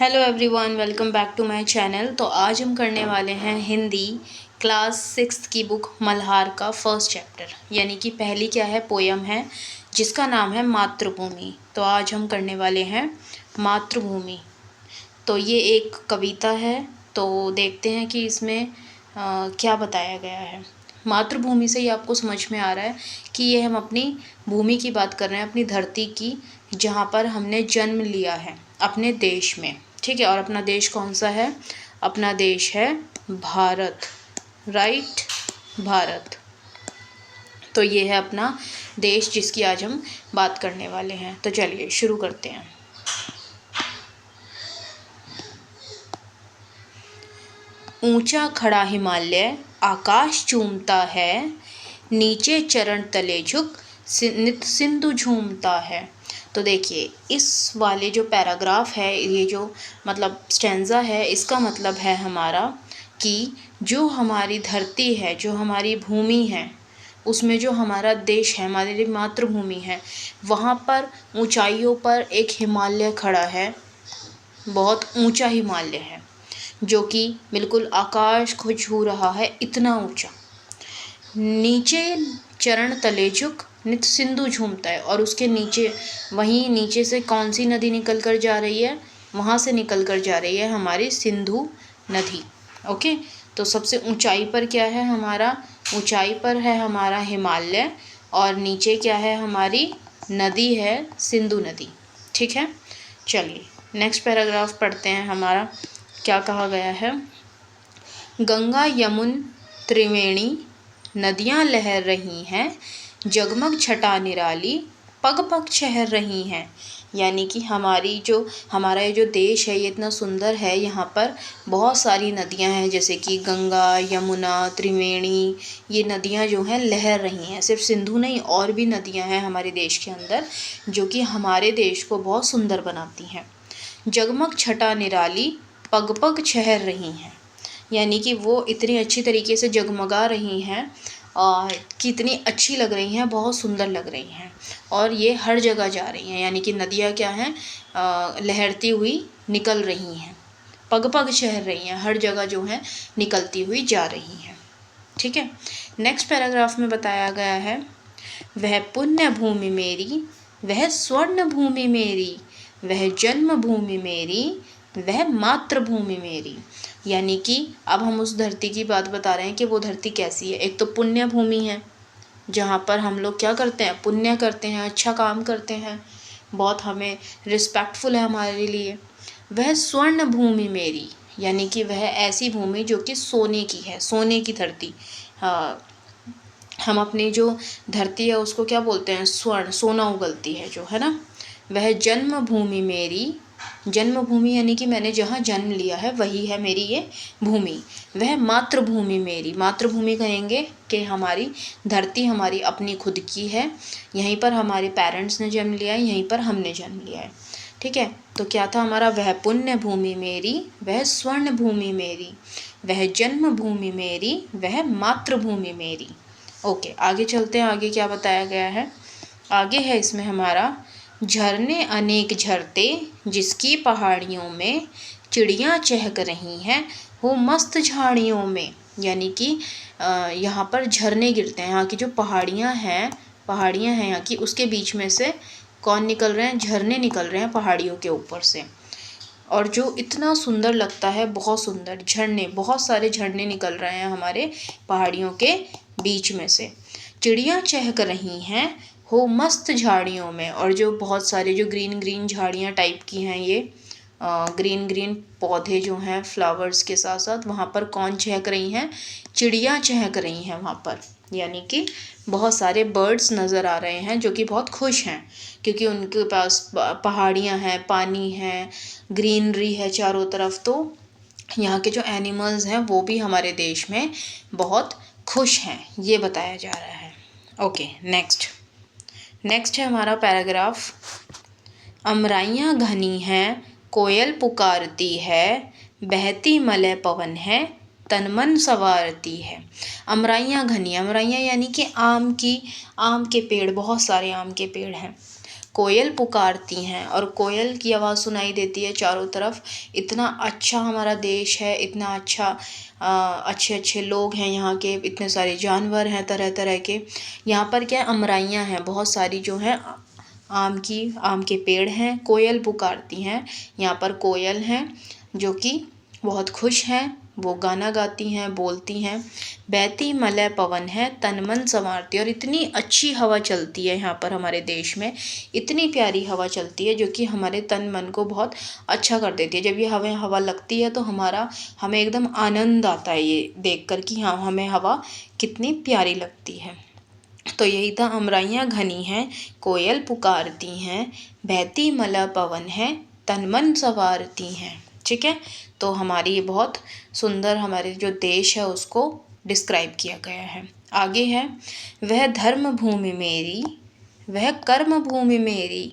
Hello everyone, welcome back to my channel. तो आज हम करने वाले हैं हिंदी क्लास 6 की बुक मल्हार का फर्स्ट चैप्टर, यानी कि पहली क्या है, पोयम है जिसका नाम है मातृभूमि। तो आज हम करने वाले हैं मातृभूमि। तो ये एक कविता है, तो देखते हैं कि इसमें क्या बताया गया है। मातृभूमि से ही आपको समझ में आ रहा है कि ये हम अपनी भूमि की बात कर रहे हैं, अपनी धरती की, जहाँ पर हमने जन्म लिया है, अपने देश में। ठीक है, और अपना देश कौन सा है? अपना देश है भारत, राइट, भारत। तो ये है अपना देश जिसकी आज हम बात करने वाले हैं। तो चलिए शुरू करते हैं। ऊंचा खड़ा हिमालय आकाश चूमता है, नीचे चरण तले झुक नित सिंधु झूमता है। तो देखिए, इस वाले जो पैराग्राफ है, ये जो मतलब स्टैंजा है, इसका मतलब है हमारा कि जो हमारी धरती है, जो हमारी भूमि है, उसमें जो हमारा देश है, हमारी मातृभूमि है, वहाँ पर ऊंचाइयों पर एक हिमालय खड़ा है। बहुत ऊंचा हिमालय है जो कि बिल्कुल आकाश को छू रहा है, इतना ऊंचा। नीचे चरण तले झुक नित सिंधु झूमता है, और उसके नीचे, वहीं नीचे से कौन सी नदी निकल कर जा रही है? वहाँ से निकल कर जा रही है हमारी सिंधु नदी। ओके, तो सबसे ऊंचाई पर क्या है हमारा? ऊंचाई पर है हमारा हिमालय, और नीचे क्या है? हमारी नदी है सिंधु नदी। ठीक है, चलिए नेक्स्ट पैराग्राफ पढ़ते हैं। हमारा क्या कहा गया है? गंगा यमुन त्रिवेणी नदियाँ लहर रही हैं, जगमग छटा निराली पग पग शहर रही हैं। यानी कि हमारा ये जो देश है, ये इतना सुंदर है। यहाँ पर बहुत सारी नदियाँ हैं, जैसे कि गंगा, यमुना, त्रिवेणी। ये नदियाँ जो हैं लहर रही हैं। सिर्फ सिंधु नहीं, और भी नदियाँ हैं हमारे देश के अंदर जो कि हमारे देश को बहुत सुंदर बनाती हैं। जगमग छटा निराली पग पग छहर रही हैं, यानी कि वो इतनी अच्छी तरीके से जगमगा रही हैं कि इतनी अच्छी लग रही हैं, बहुत सुंदर लग रही हैं, और ये हर जगह जा रही हैं। यानी कि नदियाँ क्या हैं? लहरती हुई निकल रही हैं, पग पग शहर रही हैं, हर जगह जो है निकलती हुई जा रही हैं। ठीक है, नेक्स्ट पैराग्राफ में बताया गया है, वह पुण्य भूमि मेरी, वह स्वर्ण भूमि मेरी, वह जन्म भूमि मेरी, वह मातृभूमि मेरी। यानी कि अब हम उस धरती की बात बता रहे हैं कि वो धरती कैसी है। एक तो पुण्य भूमि है, जहाँ पर हम लोग क्या करते हैं? पुण्य करते हैं, अच्छा काम करते हैं, बहुत हमें रिस्पेक्टफुल है हमारे लिए। वह स्वर्ण भूमि मेरी, यानी कि वह ऐसी भूमि जो कि सोने की है, सोने की धरती। हम अपनी जो धरती है उसको क्या बोलते हैं? स्वर्ण, सोना उगलती है जो, है ना। वह जन्मभूमि मेरी, जन्मभूमि यानी कि मैंने जहाँ जन्म लिया है वही है मेरी ये भूमि। वह मातृभूमि मेरी, मातृभूमि कहेंगे कि हमारी धरती हमारी अपनी खुद की है, यहीं पर हमारे पेरेंट्स ने जन्म लिया है, यहीं पर हमने जन्म लिया है। ठीक है, तो क्या था हमारा? वह पुण्य भूमि मेरी, वह स्वर्ण भूमि मेरी, वह जन्मभूमि मेरी, वह मातृभूमि मेरी। ओके, आगे चलते हैं। आगे क्या बताया गया है? आगे है इसमें हमारा, झरने अनेक झरते जिसकी पहाड़ियों में, चिड़ियाँ चहक रही हैं हो मस्त झाड़ियों में। यानी कि यहाँ पर झरने गिरते हैं, यहाँ की जो पहाड़ियाँ हैं यहाँ की, उसके बीच में से कौन निकल रहे हैं? झरने निकल रहे हैं पहाड़ियों के ऊपर से, और जो इतना सुंदर लगता है, बहुत सुंदर झरने, बहुत सारे झरने निकल रहे हैं हमारे पहाड़ियों के बीच में से। चिड़ियाँ चहक रही हैं हो मस्त झाड़ियों में, और जो बहुत सारे जो ग्रीन ग्रीन झाड़ियाँ टाइप की हैं, ये ग्रीन ग्रीन पौधे जो हैं फ्लावर्स के साथ साथ, वहाँ पर कौन चहक रही हैं? चिड़ियाँ चहक रही हैं वहाँ पर। यानी कि बहुत सारे बर्ड्स नज़र आ रहे हैं जो कि बहुत खुश हैं, क्योंकि उनके पास पहाड़ियाँ हैं, पानी है, ग्रीनरी है चारों तरफ। तो यहाँ के जो एनिमल्स हैं वो भी हमारे देश में बहुत खुश हैं, ये बताया जा रहा है। ओके, नेक्स्ट है हमारा पैराग्राफ, अमराइयाँ घनी हैं कोयल पुकारती है, बहती मलय पवन है तन मन संवारती है। अमराइयाँ घनी, अमराइयाँ यानी कि आम के पेड़, बहुत सारे आम के पेड़ हैं। कोयल पुकारती हैं, और कोयल की आवाज़ सुनाई देती है चारों तरफ। इतना अच्छा हमारा देश है, इतना अच्छा अच्छे अच्छे लोग हैं यहाँ के, इतने सारे जानवर हैं तरह तरह के। यहाँ पर क्या अमराइयाँ हैं बहुत सारी जो हैं, आम के पेड़ हैं। कोयल पुकारती हैं, यहाँ पर कोयल हैं जो कि बहुत खुश हैं, वो गाना गाती हैं, बोलती हैं। बहती मलय पवन है तन मन संवारती, और इतनी अच्छी हवा चलती है यहाँ पर हमारे देश में, इतनी प्यारी हवा चलती है जो कि हमारे तन मन को बहुत अच्छा कर देती है। जब ये हवा लगती है तो हमें एकदम आनंद आता है ये देख कर कि हाँ, हमें हवा कितनी प्यारी लगती है। तो यही था, अमराइयाँ घनी हैं, कोयल पुकारती हैं, बहती मलय पवन है तन मन संवारती हैं। ठीक है, तो हमारी ये बहुत सुंदर हमारे जो देश है उसको डिस्क्राइब किया गया है। आगे है, वह धर्म भूमि मेरी, वह कर्म भूमि मेरी,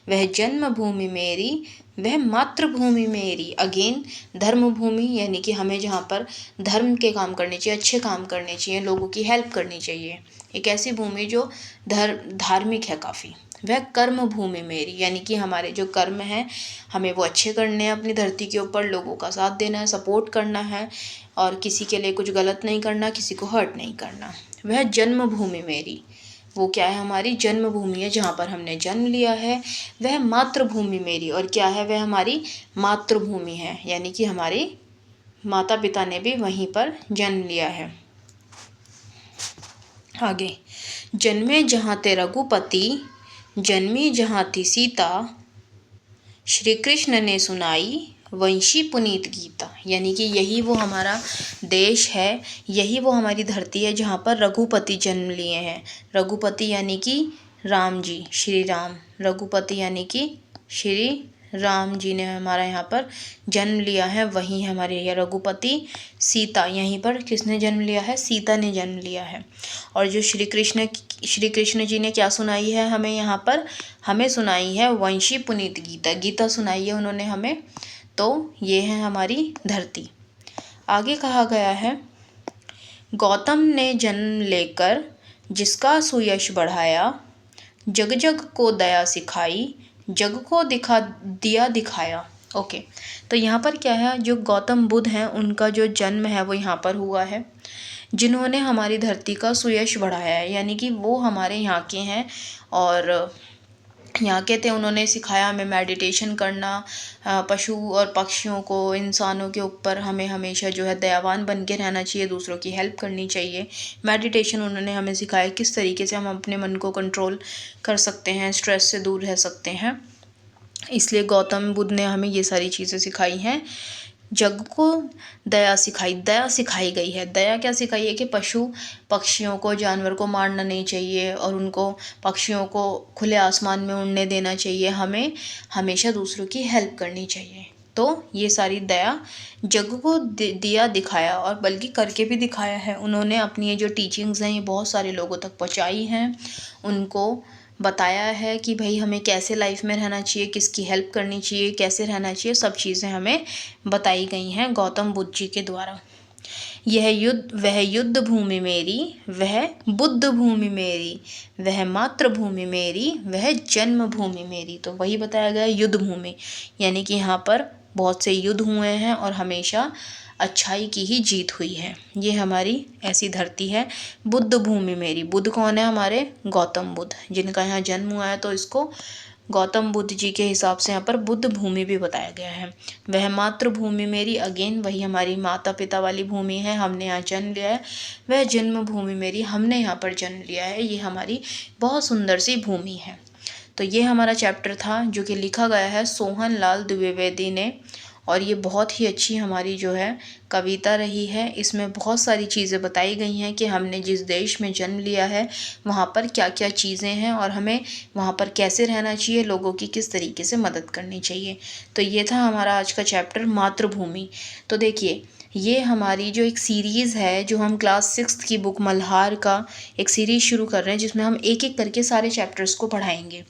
वह जन्म भूमि मेरी, वह मातृभूमि मेरी। अगेन धर्म भूमि, यानी कि हमें जहाँ पर धर्म के काम करने चाहिए, अच्छे काम करने चाहिए, लोगों की हेल्प करनी चाहिए, एक ऐसी भूमि जो धार्मिक है काफ़ी। वह कर्म भूमि मेरी, यानी कि हमारे जो कर्म हैं हमें वो अच्छे करने हैं, अपनी धरती के ऊपर लोगों का साथ देना है, सपोर्ट करना है, और किसी के लिए कुछ गलत नहीं करना, किसी को हर्ट नहीं करना। वह जन्म भूमि मेरी, वो क्या है, हमारी जन्म भूमि है जहाँ पर हमने जन्म लिया है। वह मातृभूमि मेरी, और क्या है, वह हमारी मातृभूमि है, यानी कि हमारे माता पिता ने भी वहीं पर जन्म लिया है। आगे, जन्मे जहाँ ते रघुपति, जन्मी जहाँ थी सीता, श्री कृष्ण ने सुनाई वंशी पुनीत गीता। यानी कि यही वो हमारा देश है, यही वो हमारी धरती है जहाँ पर रघुपति जन्म लिए हैं। रघुपति यानी कि राम जी, श्री राम। रघुपति यानी कि श्री राम जी ने हमारा यहाँ पर जन्म लिया है, वही है हमारे ये रघुपति। सीता, यहीं पर किसने जन्म लिया है, सीता ने जन्म लिया है। और जो श्री कृष्ण जी ने क्या सुनाई है हमें यहाँ पर, हमें सुनाई है वंशी पुनीत गीता, गीता सुनाई है उन्होंने हमें। तो ये है हमारी धरती। आगे कहा गया है, गौतम ने जन्म लेकर जिसका सुयश बढ़ाया, जग जग को दया सिखाई, जग को दिया दिखाया। ओके, तो यहाँ पर क्या है, जो गौतम बुद्ध हैं उनका जो जन्म है वो यहाँ पर हुआ है, जिन्होंने हमारी धरती का सुयश बढ़ाया है, यानी कि वो हमारे यहाँ के हैं, और यहाँ के थे। उन्होंने सिखाया हमें मेडिटेशन करना, पशु और पक्षियों को, इंसानों के ऊपर हमें हमेशा जो है दयावान बन के रहना चाहिए, दूसरों की हेल्प करनी चाहिए। मेडिटेशन उन्होंने हमें सिखाया किस तरीके से हम अपने मन को कंट्रोल कर सकते हैं, स्ट्रेस से दूर रह सकते हैं। इसलिए गौतम बुद्ध ने हमें ये सारी चीज़ें सिखाई हैं। जग को दया सिखाई गई है। दया क्या सिखाई है कि पशु पक्षियों को, जानवर को मारना नहीं चाहिए, और उनको, पक्षियों को खुले आसमान में उड़ने देना चाहिए। हमें हमेशा दूसरों की हेल्प करनी चाहिए। तो ये सारी दया जग को दिया दिखाया, और बल्कि करके भी दिखाया है उन्होंने। अपनी ये जो टीचिंग्स हैं ये बहुत सारे लोगों तक पहुँचाई हैं, उनको बताया है कि भाई हमें कैसे लाइफ में रहना चाहिए, किसकी हेल्प करनी चाहिए, कैसे रहना चाहिए, सब चीज़ें हमें बताई गई हैं गौतम बुद्ध जी के द्वारा। वह युद्ध भूमि मेरी, वह बुद्ध भूमि मेरी, वह मातृभूमि मेरी, वह जन्म भूमि मेरी। तो वही बताया गया युद्ध भूमि, यानी कि यहाँ पर बहुत से युद्ध हुए हैं और हमेशा अच्छाई की ही जीत हुई है। ये हमारी ऐसी धरती है। बुद्ध भूमि मेरी, बुद्ध कौन है, हमारे गौतम बुद्ध, जिनका यहाँ जन्म हुआ है, तो इसको गौतम बुद्ध जी के हिसाब से यहाँ पर बुद्ध भूमि भी बताया गया है। वह मातृभूमि मेरी, अगेन वही हमारी माता पिता वाली भूमि है, हमने यहाँ जन्म लिया है। वह जन्म भूमि मेरी, हमने यहाँ पर जन्म लिया है, ये हमारी बहुत सुंदर सी भूमि है। तो ये हमारा चैप्टर था जो कि लिखा गया है सोहन लाल द्विवेदी ने, और ये बहुत ही अच्छी हमारी जो है कविता रही है। इसमें बहुत सारी चीज़ें बताई गई हैं कि हमने जिस देश में जन्म लिया है वहाँ पर क्या क्या चीज़ें हैं, और हमें वहाँ पर कैसे रहना चाहिए, लोगों की किस तरीके से मदद करनी चाहिए। तो ये था हमारा आज का चैप्टर मातृभूमि। तो देखिए, ये हमारी जो एक सीरीज़ है, जो हम क्लास 6 की बुक मल्हार का एक सीरीज़ शुरू कर रहे हैं, जिसमें हम एक एक करके सारे चैप्टर्स को पढ़ाएंगे।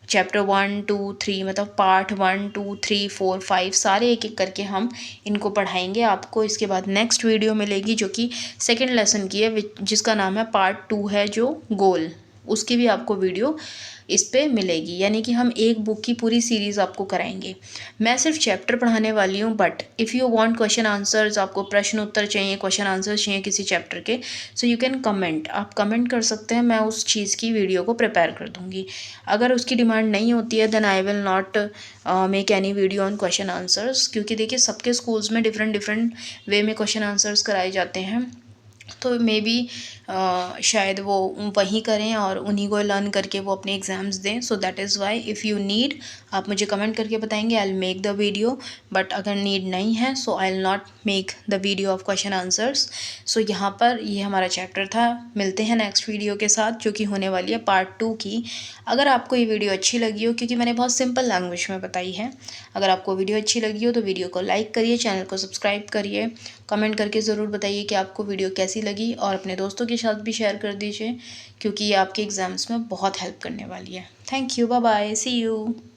चैप्टर 1, 2, 3, मतलब पार्ट 1, 2, 3, 4, 5 सारे एक एक करके हम इनको पढ़ाएंगे आपको। इसके बाद नेक्स्ट वीडियो मिलेगी जो कि सेकंड लेसन की है, जिसका नाम है पार्ट 2 है, जो गोल, उसकी भी आपको वीडियो इस पे मिलेगी, यानी कि हम एक बुक की पूरी सीरीज़ आपको कराएंगे। मैं सिर्फ चैप्टर पढ़ाने वाली हूँ, but if you want question answers, आपको प्रश्न उत्तर चाहिए, क्वेश्चन आंसर्स चाहिए किसी चैप्टर के, सो यू कैन कमेंट, आप कमेंट कर सकते हैं, मैं उस चीज़ की वीडियो को प्रिपेयर कर दूँगी। अगर उसकी डिमांड नहीं होती है then I will not make any video on question answers, क्योंकि देखिए सबके स्कूल्स में डिफरेंट डिफरेंट वे में क्वेश्चन आंसर्स कराए जाते हैं, तो मे बी शायद वो वही करें और उन्हीं को लर्न करके वो अपने एग्ज़ाम्स दें। So that is why if you need, आप मुझे कमेंट करके बताएंगे, I will make the video. But अगर नीड नहीं है so I will not make the video of question answers. So यहाँ पर ये हमारा चैप्टर था। मिलते हैं नेक्स्ट वीडियो के साथ, जो कि होने वाली है पार्ट 2 की। अगर आपको ये वीडियो अच्छी लगी हो, क्योंकि मैंने बहुत सिंपल लैंग्वेज में बताई है, अगर आपको वीडियो अच्छी लगी हो तो वीडियो को लाइक करिए, चैनल को सब्सक्राइब करिए, कमेंट करके ज़रूर बताइए कि आपको वीडियो कैसी लगी, और अपने दोस्तों के साथ भी शेयर कर दीजिए, क्योंकि ये आपके एग्ज़ाम्स में बहुत हेल्प करने वाली है। Thank you, bye bye, see you.